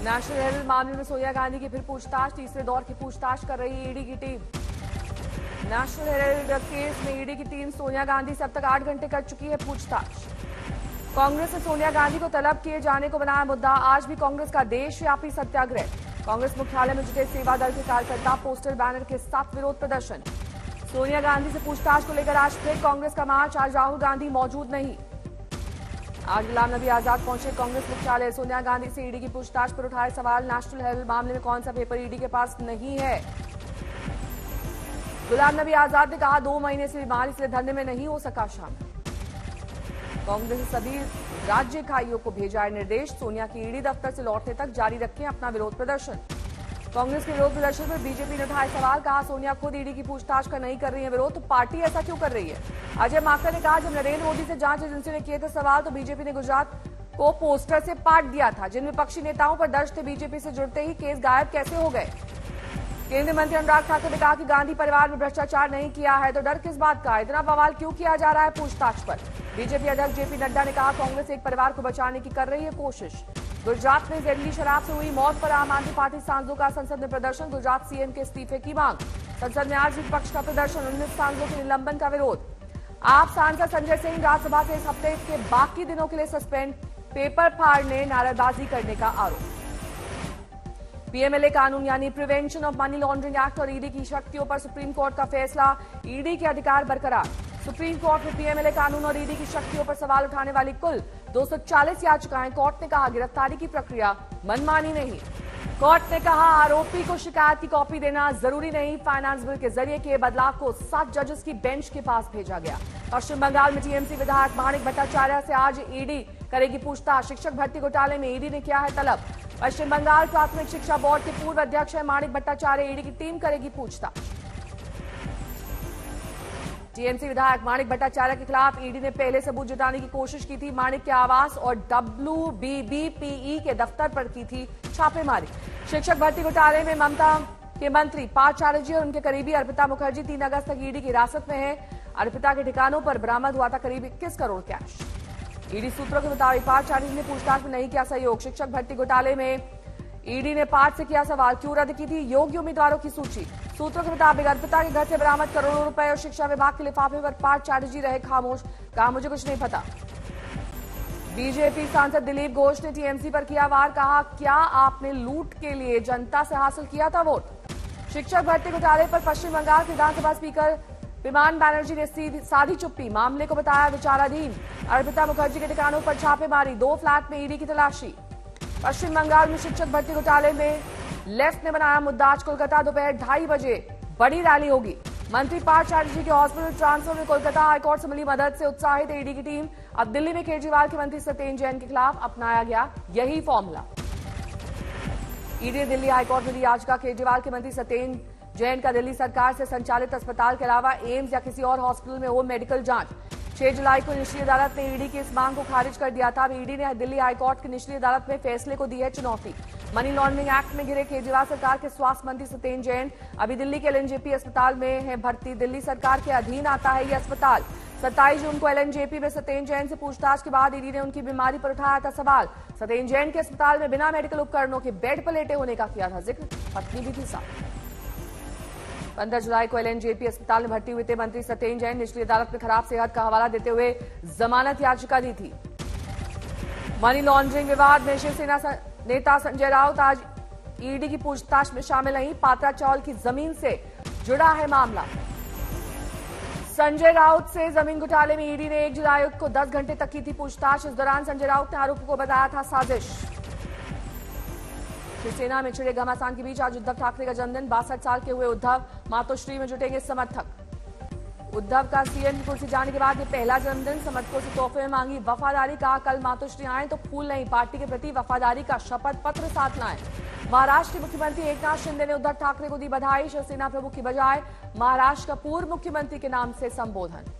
National Herald मामले में सोनिया गांधी की फिर पूछताछ, तीसरे दौर की पूछताछ कर रही ईडी की टीम। नेशनल हेराल्ड केस में ईडी की टीम सोनिया गांधी से अब तक 8 घंटे कर चुकी है पूछताछ। कांग्रेस ने सोनिया गांधी को तलब किए जाने को बनाया मुद्दा, आज भी कांग्रेस का देशव्यापी सत्याग्रह। कांग्रेस मुख्यालय में जुटे सेवा दल के कार्यकर्ता पोस्टर बैनर के साथ विरोध प्रदर्शन। सोनिया गांधी से पूछताछ को लेकर आज फिर कांग्रेस का मार्च, आज राहुल गांधी मौजूद नहीं। आज गुलाम नबी आजाद पहुंचे कांग्रेस मुख्यालय, सोनिया गांधी से ईडी की पूछताछ पर उठाए सवाल। नेशनल हेराल्ड मामले में कौन सा पेपर ईडी के पास नहीं है? गुलाम नबी आजाद ने कहा 2 महीने से बीमार, इसलिए धरने में नहीं हो सका शामिल। कांग्रेस ने सभी राज्य इकाइयों को भेजा है निर्देश, सोनिया की ईडी दफ्तर से लौटने तक जारी रखें अपना विरोध प्रदर्शन। कांग्रेस के विरोध प्रदर्शन पर बीजेपी ने उठाए सवाल, कहा सोनिया खुद ईडी की पूछताछ का नहीं कर रही है विरोध, तो पार्टी ऐसा क्यों कर रही है? अजय माकन ने कहा जब नरेंद्र मोदी से जांच एजेंसी ने किए थे सवाल तो बीजेपी ने गुजरात को पोस्टर से पाट दिया था, जिन विपक्षी नेताओं पर दर्ज थे बीजेपी से जुड़ते ही केस गायब कैसे हो गए? केंद्रीय मंत्री अनुराग ठाकुर ने कहा कि गांधी परिवार में भ्रष्टाचार नहीं किया है तो डर किस बात का, इतना बवाल क्यों किया जा रहा है पूछताछ पर? बीजेपी अध्यक्ष जेपी नड्डा ने कहा कांग्रेस एक परिवार को बचाने की कर रही है कोशिश। गुजरात में जहरीली शराब से हुई मौत पर आम आदमी पार्टी सांसदों का संसद में प्रदर्शन, गुजरात सीएम के इस्तीफे की मांग। संसद में आज विपक्ष का प्रदर्शन, 19 सांसदों के निलंबन का विरोध। आप सांसद संजय सिंह राज्यसभा से इस हफ्ते के बाकी दिनों के लिए सस्पेंड, पेपर फाड़ने नारेबाजी करने का आरोप। पीएमएलए कानून यानी prevention of money laundering act और ईडी की शक्तियों पर सुप्रीम कोर्ट का फैसला, ईडी के अधिकार बरकरार। सुप्रीम कोर्ट में पीएमएलए कानून और ईडी की शक्तियों पर सवाल उठाने वाली कुल 240 याचिकाएं, कोर्ट ने कहा गिरफ्तारी की प्रक्रिया मनमानी नहीं। कोर्ट ने कहा आरोपी को शिकायत की कॉपी देना जरूरी नहीं, फाइनेंस बिल के जरिए किए बदलाव को 7 जजेस की बेंच के पास भेजा गया। पश्चिम बंगाल में टीएमसी विधायक माणिक भट्टाचार्य से आज ईडी करेगी पूछताछ, शिक्षक भर्ती घोटाले में ईडी ने किया है तलब। पश्चिम बंगाल प्राथमिक शिक्षा बोर्ड के पूर्व अध्यक्ष है माणिक भट्टाचार्य, ईडी की टीम करेगी पूछताछ। टीएमसी विधायक माणिक भट्टाचार्य के खिलाफ ईडी ने पहले सबूत जुटाने की कोशिश की थी, माणिक के आवास और WBBPE के दफ्तर पर की थी छापेमारी। शिक्षक भर्ती घोटाले में ममता के मंत्री पार्थ चैटर्जी और उनके करीबी अर्पिता मुखर्जी 3 अगस्त तक ईडी की हिरासत में है। अर्पिता के ठिकानों पर बरामद हुआ था करीब 21 करोड़ कैश। ईडी सूत्रों के मुताबिक पार्थ चैटर्जी ने पूछताछ में नहीं किया सहयोग। शिक्षक भर्ती घोटाले में ईडी ने पार्थ से किया सवाल, क्यों रद्द की थी योग्य उम्मीदवारों की सूची। सूत्रों के मुताबिक अर्पिता के घर से बरामद करोड़ों रुपए और शिक्षा विभाग के लिफाफे पर पार्थ चैटर्जी रहे खामोश, कहा मुझे कुछ नहीं पता। बीजेपी सांसद दिलीप घोष ने टीएमसी पर किया वार, कहा क्या आपने लूट के लिए जनता से हासिल किया था वोट? शिक्षक भर्ती घोटाले पर पश्चिम बंगाल के विधानसभा स्पीकर विमान बैनर्जी ने साधी चुप्पी, मामले को बताया विचाराधीन। अर्पिता मुखर्जी के ठिकानों पर छापेमारी, 2 फ्लैट में ईडी की तलाशी। पश्चिम बंगाल में शिक्षक भर्ती घोटाले में लेफ्ट ने बनाया मुद्दा, आज कोलकाता दोपहर 2:30 बजे बड़ी रैली होगी। मंत्री पार्थ चैटर्जी के हॉस्पिटल ट्रांसफर में कोलकाता हाईकोर्ट से मिली मदद से उत्साहित ईडी की टीम। अब दिल्ली में केजरीवाल के मंत्री सत्येंद्र जैन के खिलाफ अपनाया गया यही फॉर्मूला। ईडी ने दिल्ली हाईकोर्ट में दी याचिका, केजरीवाल के मंत्री सत्येंद्र जैन का दिल्ली सरकार से संचालित अस्पताल के अलावा एम्स या किसी और हॉस्पिटल में हो मेडिकल जांच। 6 जुलाई को निचली अदालत ने ईडी की इस मांग को खारिज कर दिया था। अब ईडी ने दिल्ली हाईकोर्ट की निचली अदालत में फैसले को दी है चुनौती। मनी लॉन्ड्रिंग एक्ट में घिरे केजरीवाल सरकार के स्वास्थ्य मंत्री सत्येंद्र जैन अभी दिल्ली के एलएनजेपी अस्पताल में है भर्ती। दिल्ली सरकार के अधीन आता है यह अस्पताल। 27 जून को एलएनजेपी में सत्येंद्र जैन से पूछताछ के बाद ईडी ने उनकी बीमारी पर उठाया था सवाल। सत्येंद्र जैन के अस्पताल में बिना मेडिकल उपकरणों के बेड पर लेटे होने का किया था जिक्र, पत्नी भी थी साथ। 15 जुलाई को एलएनजेपी अस्पताल में भर्ती हुए थे मंत्री सत्येंद्र जैन। निचली अदालत में खराब सेहत का हवाला देते हुए जमानत याचिका दी थी। मनी लॉन्ड्रिंग विवाद में शिवसेना नेता संजय राउत आज ईडी की पूछताछ में शामिल नहीं। पात्रा चावल की जमीन से जुड़ा है मामला। संजय राउत से जमीन घोटाले में ईडी ने 1 जुलाई को 10 घंटे तक की थी पूछताछ। इस दौरान संजय राउत ने आरोपों को बताया था साजिश। शिवसेना में छिड़े घमासान के बीच आज उद्धव ठाकरे का जन्मदिन। 62 साल के हुए उद्धव, मातोश्री में जुटेंगे समर्थक। उद्धव का सीएम की कुर्सी जाने के बाद ये पहला जन्मदिन। समर्थकों से तोहफे में मांगी वफादारी, कहा कल मातोश्री आए तो फूल नहीं, पार्टी के प्रति वफादारी का शपथ पत्र साथ लाएं। महाराष्ट्र के मुख्यमंत्री एकनाथ शिंदे ने उद्धव ठाकरे को दी बधाई। शिवसेना प्रमुख की बजाय महाराष्ट्र का पूर्व मुख्यमंत्री के नाम से संबोधन।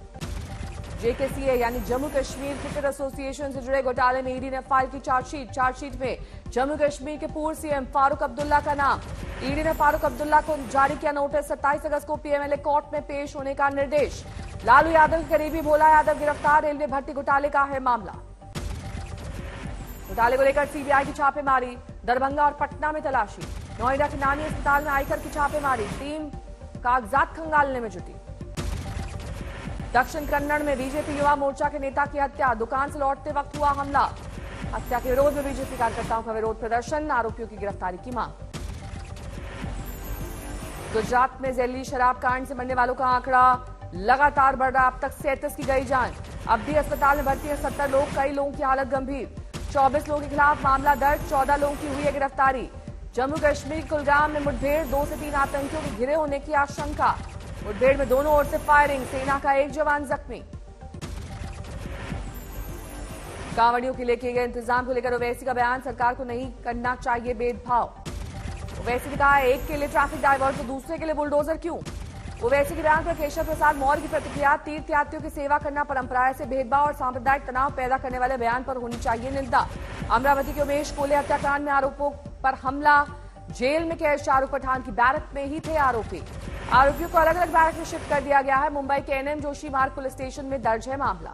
जेकेसीए यानी जम्मू कश्मीर क्रिकेट एसोसिएशन से जुड़े घोटाले में ईडी ने फाइल की चार्जशीट में जम्मू कश्मीर के पूर्व सीएम फारूक अब्दुल्ला का नाम। ईडी ने फारूक अब्दुल्ला को जारी किया नोटिस। 27 अगस्त को पीएमएलए कोर्ट में पेश होने का निर्देश। लालू यादव के करीबी भोला यादव गिरफ्तार। रेलवे भर्ती घोटाले का है मामला। घोटाले को लेकर सीबीआई की छापेमारी, दरभंगा और पटना में तलाशी। नोएडा के नानी अस्पताल में आयकर की छापेमारी, टीम कागजात खंगालने में जुटी। दक्षिण कन्नड़ में बीजेपी युवा मोर्चा के नेता की हत्या, दुकान से लौटते वक्त हुआ हमला। हत्या के विरोध में बीजेपी कार्यकर्ताओं का विरोध प्रदर्शन, आरोपियों की गिरफ्तारी की मांग। गुजरात में जहरीली शराब कांड से मरने वालों का आंकड़ा लगातार बढ़ रहा, अब तक 37 की गई जान। अब भी अस्पताल में भर्ती है 70 लोग, कई लोगों की हालत गंभीर। 24 लोगों के खिलाफ मामला दर्ज, 14 लोगों की हुई है गिरफ्तारी। जम्मू कश्मीर कुलगाम में मुठभेड़, 2 से 3 आतंकियों के घिरे होने की आशंका। मुठभेड़ में दोनों ओर से फायरिंग, सेना का एक जवान जख्मी। कांवड़ियों के लिए किए गए इंतजाम को लेकर ओवैसी का बयान, सरकार को नहीं करना चाहिए भेदभाव। ओवैसी ने कहा, एक के लिए ट्रैफिक डायवर्ट तो दूसरे के लिए बुलडोजर क्यों। ओवैसी के बयान पर केशव प्रसाद मौर्य की प्रतिक्रिया, तीर्थयात्रियों की सेवा करना परंपरा है, से भेदभाव और सांप्रदायिक तनाव पैदा करने वाले बयान पर होनी चाहिए निंदा। अमरावती के उमेश कोले हत्याकांड में आरोपों पर हमला, जेल में कैद शाहरुख पठान की बैरक में ही थे आरोपी। आरोपियों को अलग अलग बैरक में शिफ्ट कर दिया गया है। मुंबई के एनएम जोशी मार्ग पुलिस स्टेशन में दर्ज है मामला।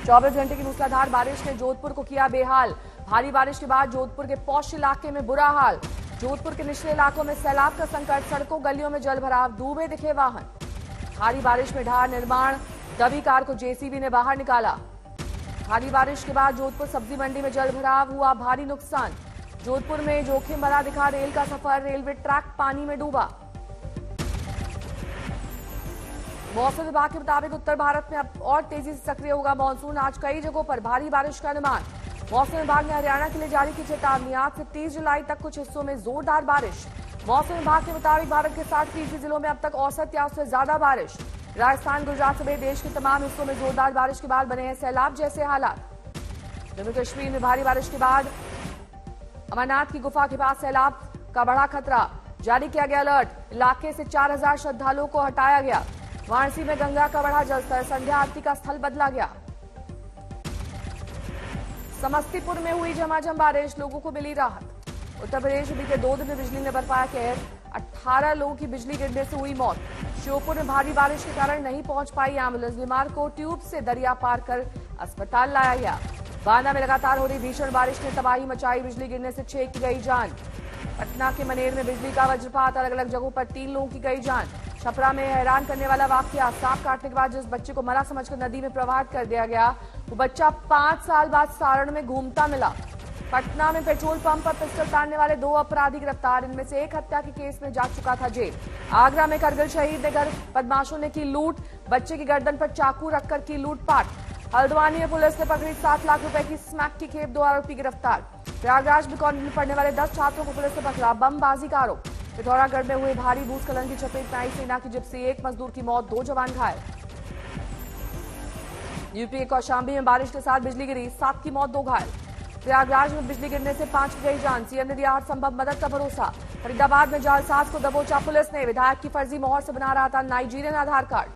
24 घंटे की मूसलाधार बारिश ने जोधपुर को किया बेहाल। भारी बारिश के बाद जोधपुर के पौष इलाके में बुरा हाल। जोधपुर के निचले इलाकों में सैलाब का संकट, सड़कों गलियों में जलभराव, डूबे दिखे वाहन। भारी बारिश में ढहा निर्माण, दबी कार को जेसीबी ने बाहर निकाला। भारी बारिश के बाद जोधपुर सब्जी मंडी में जलभराव हुआ भारी नुकसान। जोधपुर में जोखिम भरा दिखा रेल का सफर, रेलवे ट्रैक पानी में डूबा। मौसम विभाग के मुताबिक उत्तर भारत में अब और तेजी से सक्रिय होगा मानसून। आज कई जगहों पर भारी बारिश का अनुमान। मौसम विभाग ने हरियाणा के लिए जारी की चेतावनी, आज से 30 जुलाई तक कुछ हिस्सों में जोरदार बारिश। मौसम विभाग के मुताबिक भारत के 60% जिलों में अब तक औसत या उससे ज्यादा बारिश। राजस्थान, गुजरात समेत देश के तमाम हिस्सों में जोरदार बारिश के बाद बने हैं सैलाब जैसे हालात। जम्मू कश्मीर में भारी बारिश के बाद अमरनाथ की गुफा के पास सैलाब का बड़ा खतरा, जारी किया गया अलर्ट। इलाके से 4000 श्रद्धालुओं को हटाया गया। वाराणसी में गंगा का बढ़ा जलस्तर, संध्या आरती का स्थल बदला गया। समस्तीपुर में हुई झमाझम बारिश, लोगों को मिली राहत। उत्तर प्रदेश में बीते 2 दिन में बिजली ने बरपाया कहर, 18 लोगों की बिजली गिरने से हुई मौत। श्योपुर में भारी बारिश के कारण नहीं पहुंच पाई एम्बुलेंस, बीमार को ट्यूब से दरिया पार कर अस्पताल लाया गया। बांदा में लगातार हो रही भीषण बारिश ने तबाही मचाई, बिजली गिरने से 6 की गई जान। पटना के मनेर में बिजली का वज्रपात, अलग अलग जगहों पर 3 लोगों की गई जान। छपरा में हैरान करने वाला वाकया, सांप काटने के बाद जिस बच्चे को मरा समझकर नदी में प्रवाहित कर दिया गया, वो बच्चा 5 साल बाद सारण में घूमता मिला। पटना में पेट्रोल पंप पर पिस्टल तानने वाले 2 अपराधी गिरफ्तार, इनमें से एक हत्या के केस में जा चुका था जेल। आगरा में करगिल शहीद ने घर बदमाशों ने की लूट, बच्चे की गर्दन पर चाकू रखकर की लूटपाट। हल्द्वानी में पुलिस ने पकड़ी 7 लाख रुपए की स्मैक की खेप, 2 आरोपी गिरफ्तार। प्रयागराज में कॉलेज में पढ़ने वाले 10 छात्रों को पुलिस ने पकड़ा, बमबाजी का आरोप। पिथौरागढ़ में हुए भारी भूस्खलन की चपेट में आई सेना की जिप्सी, 1 मजदूर की मौत, 2 जवान घायल। यूपी के कौशाम्बी में बारिश के साथ बिजली गिरी, 7 की मौत, 2 घायल। प्रयागराज में बिजली गिरने से 5 की गई जान, सीएम ने दिया हर संभव मदद का भरोसा। फरीदाबाद में जालसाज को दबोचा पुलिस ने, विधायक की फर्जी मोहर से बना रहा था नाइजीरियन आधार कार्ड।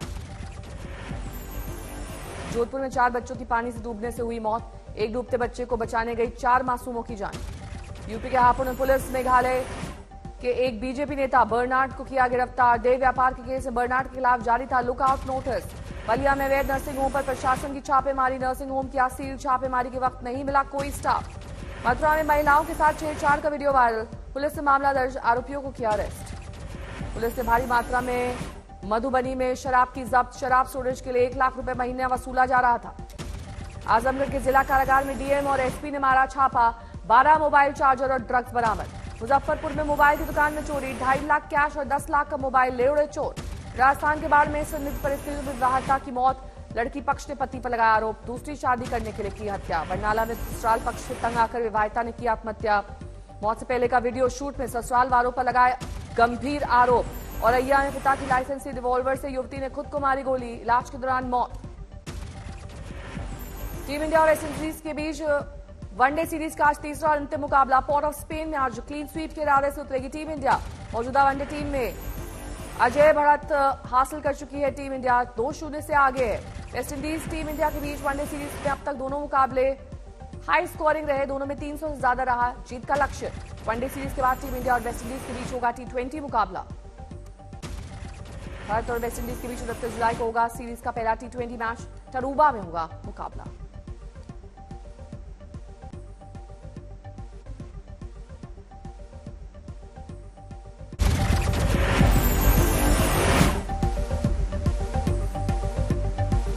जोधपुर में 4 बच्चों की पानी से डूबने से हुई मौत, एक डूबते बच्चे को बचाने गई 4 मासूमों की जान। यूपी के हापुड़ में पुलिस मेघालय के एक बीजेपी नेता बर्नार्ड को किया गिरफ्तार, देह व्यापार के केस में बर्नार्ड के खिलाफ जारी था लुकआउट नोटिस। बलिया में अवैध नर्सिंग होम पर प्रशासन की छापेमारी, नर्सिंग होम किया सील, छापेमारी के वक्त नहीं मिला कोई स्टाफ। मथुरा में महिलाओं के साथ छेड़छाड़ का वीडियो वायरल, पुलिस ने मामला दर्ज, आरोपियों को किया अरेस्ट। पुलिस ने भारी मात्रा में मधुबनी में शराब की जब्त, शराब स्टोरेज के लिए 1 लाख रुपए महीने वसूला जा रहा था। आजमगढ़ के जिला कारागार में डीएम और एसपी ने मारा छापा, 12 मोबाइल चार्जर और ड्रग्स बरामद। मुजफ्फरपुर में मोबाइल की दुकान में चोरी, 2.5 लाख कैश और 10 लाख का मोबाइल ले उड़े चोर। राजस्थान के बाढ़ में संदिग्ध परिस्थितियों में विवाहिता की मौत, लड़की पक्ष ने पति पर लगाया आरोप, दूसरी शादी करने के लिए की हत्या। बरनाला में ससुराल पक्ष से तंग आकर विवाहिता ने की आत्महत्या। मौत से पहले का वीडियो शूट में ससुराल वालों पर लगाए गंभीर आरोप। औरैया में पिता की लाइसेंसी रिवॉल्वर से युवती ने खुद को मारी गोली, इलाज के दौरान मौत। टीम इंडिया और वेस्ट इंडीज के बीच वनडे सीरीज का आज तीसरा और अंतिम मुकाबला। पोर्ट ऑफ स्पेन में आज क्लीन स्वीप के इरादे से उतरेगी टीम इंडिया। मौजूदा वनडे टीम में अजय बढ़त हासिल कर चुकी है टीम इंडिया, 2-0 से आगे है। वेस्ट इंडीज टीम इंडिया के बीच वनडे सीरीज में अब तक दोनों मुकाबले हाई स्कोरिंग रहे, दोनों में 300 से ज्यादा रहा जीत का लक्ष्य। वनडे सीरीज के बाद टीम इंडिया और वेस्ट इंडीज के बीच होगा T20 मुकाबला। भारत और वेस्ट इंडीज के बीच 29 जुलाई को होगा सीरीज का पहला T20 मैच, टरूबा में होगा मुकाबला।